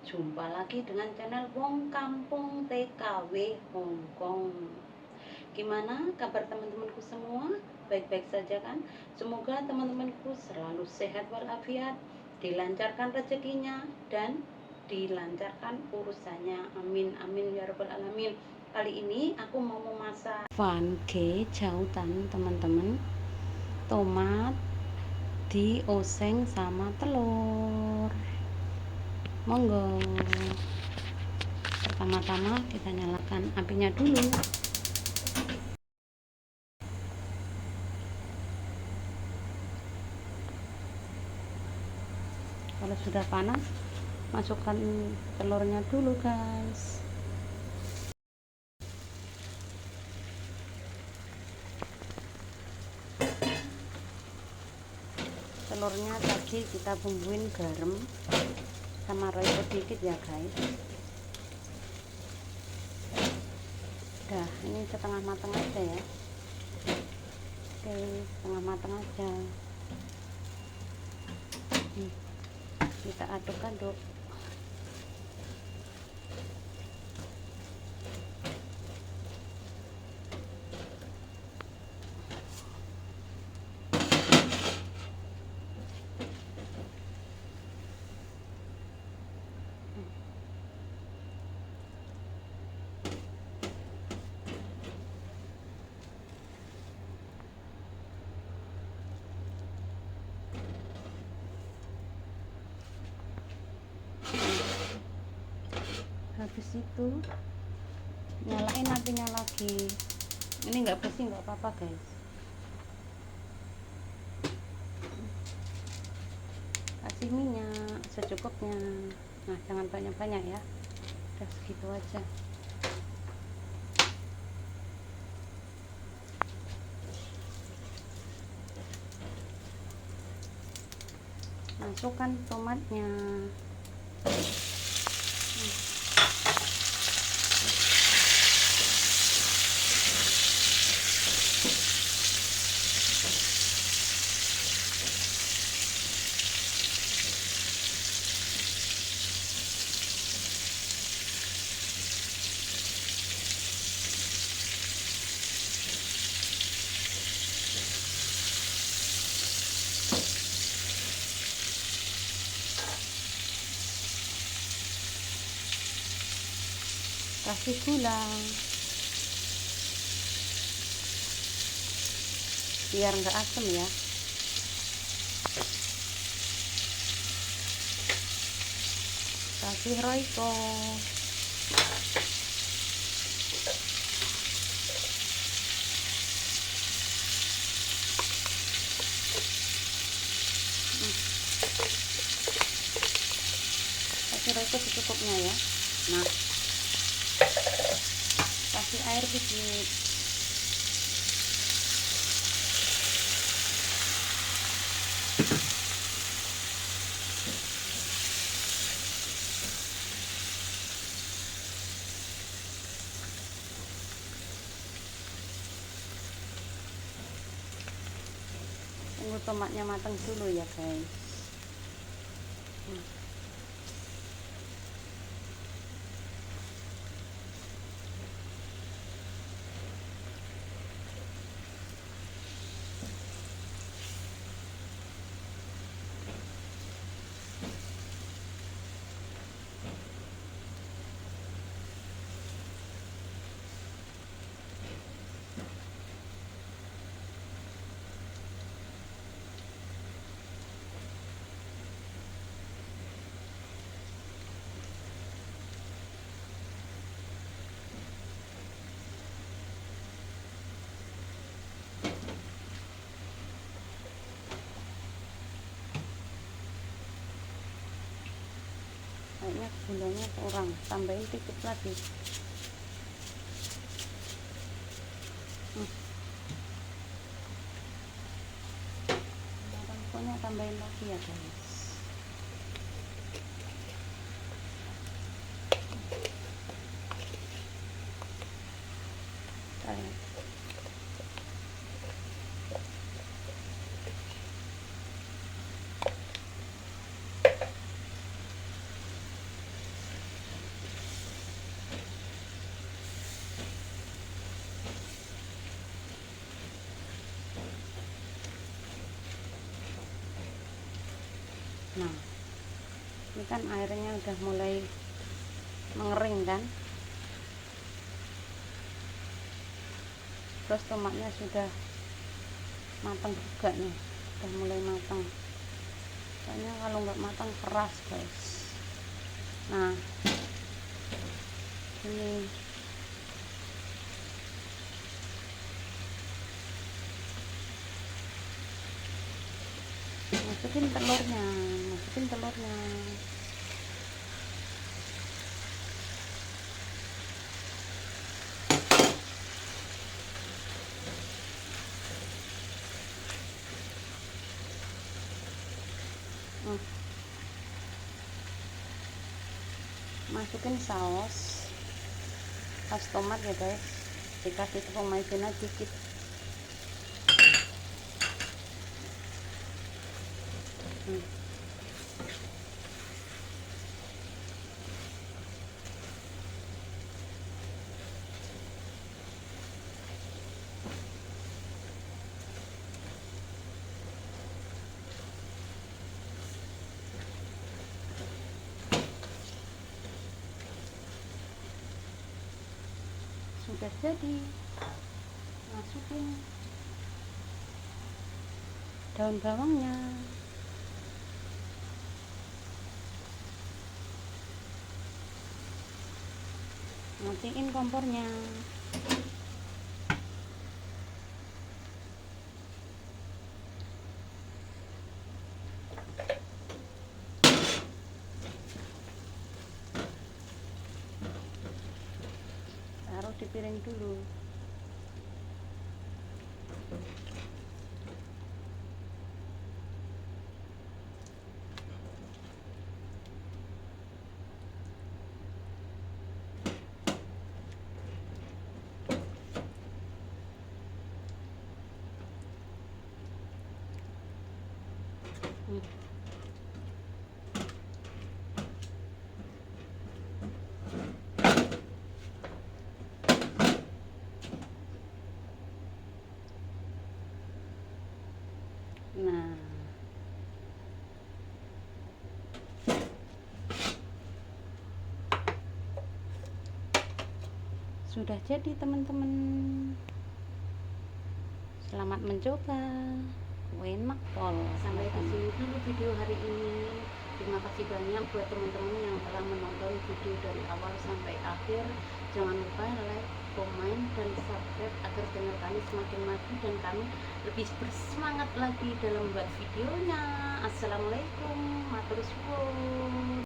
Jumpa lagi dengan channel Wong Kampung TKW Hongkong. Gimana kabar teman-temanku semua? Baik-baik saja kan? Semoga teman-temanku selalu sehat walafiat, dilancarkan rezekinya dan dilancarkan urusannya. Amin amin ya rabbal alamin. Kali ini aku mau memasak vange jautan teman-teman. Tomat dioseng sama telur. Monggo. Pertama-tama kita nyalakan apinya dulu. Kalau sudah panas, masukkan telurnya dulu, guys. Telurnya tadi kita bumbuin garam sama royco dikit ya, guys. Udah, ini setengah matang aja ya. Oke, setengah matang aja. Kita aduk-aduk. Habis itu nyalain apinya lagi. Ini nggak bersih nggak apa-apa, guys. Kasih minyak secukupnya. Nah, jangan banyak-banyak ya, udah segitu aja. Masukkan tomatnya. Kasih gula biar nggak asem ya. Kasih royco. Kasih royco secukupnya ya. Nah, kasih air dikit. Tunggu tomatnya matang dulu ya, guys. Kayaknya gulanya kurang, tambahin dikit lagi. Pokoknya tambahin lagi ya, guys. Ini kan airnya udah mulai mengering kan, terus tomatnya sudah matang juga nih, udah mulai matang. Soalnya kalau nggak matang keras guys. Nah ini masukin telurnya. Masukin saus tomat ya guys, dikasih tepung maizena dikit. Sudah jadi, masukin daun bawangnya, matiin kompornya. Taruh di piring dulu. Nah, sudah jadi teman-teman. Selamat mencoba kue makpol. Sampai di sini dulu video hari ini. Terima kasih banyak buat teman-teman yang telah menonton video dari awal sampai akhir. Jangan lupa like, komen, dan subscribe agar channel kami semakin maju dan kami lebih bersemangat lagi dalam membuat videonya. Assalamualaikum, matur suwun.